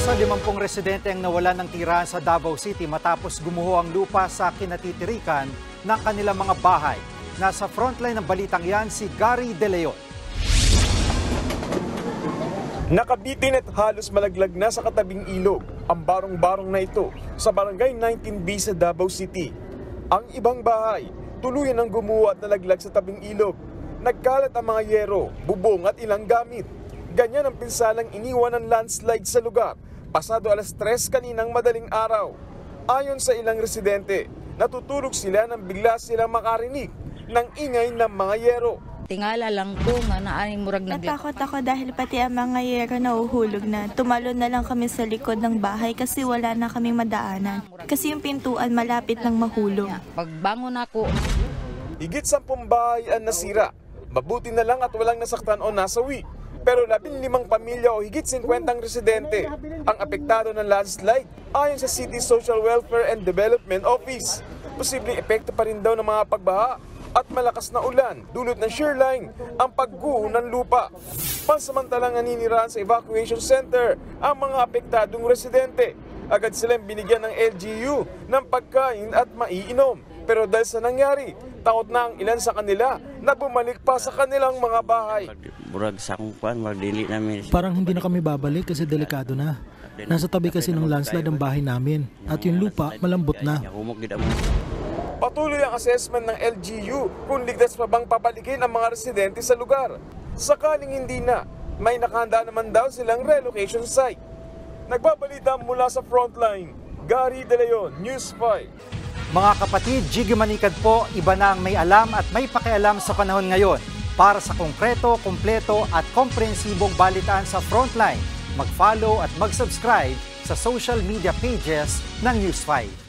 Nasa 50 residente ang nawalan ng tirahan sa Davao City matapos gumuho ang lupa sa kinatitirikan ng kanilang mga bahay. Nasa frontline ng balitang yan si Gary De Leon. Nakabitin at halos malaglag na sa katabing ilog ang barong-barong na ito sa barangay 19B sa Davao City. Ang ibang bahay, tuluyan ang gumuho at nalaglag sa tabing ilog. Nagkalat ang mga yero, bubong at ilang gamit. Ganyan ang pinsalang iniwan ng landslide sa lugar, pasado alas 3 kaninang madaling araw. Ayon sa ilang residente, natutulog sila nang bigla silang makarinig ng ingay ng mga yero. Tingala lang ko nga naaning murag natakot ako dahil pati ang mga yero nauhulog na. Tumalon na lang kami sa likod ng bahay kasi wala na kaming madaanan. Kasi yung pintuan malapit lang mahulog. Pagbangon ako, higit 10 bahay ang nasira. Mabuti na lang at walang nasaktan o nasawi. Pero 15 pamilya o higit 50 residente ang apektado ng landslide ayon sa City Social Welfare and Development Office. Posibleng epekto pa rin daw ng mga pagbaha at malakas na ulan dulot ng shearline ang pagguho ng lupa. Pansamantalang naninirahan sa evacuation center ang mga apektadong residente. Agad silang binigyan ng LGU ng pagkain at maiinom. Pero dahil sa nangyari, takot na ang ilan sa kanila na bumalik pa sa kanilang mga bahay. Burag sa akong kuan, magdili namin. Parang hindi na kami babalik kasi delikado na. Nasa tabi kasi ng landslide ang bahay namin at yung lupa malambot na. Patuloy ang assessment ng LGU kung ligtas pa bang papalikin ang mga residente sa lugar. Sakaling hindi na, may nakahanda naman daw silang relocation site. Nagbabalita mula sa frontline, Gary De Leon, News 5. Mga kapatid, Jiggy Manikad po, iba na ang may alam at may pakialam sa panahon ngayon. Para sa konkreto, kumpleto at komprehensibong balitaan sa Frontline, mag-follow at mag-subscribe sa social media pages ng News 5.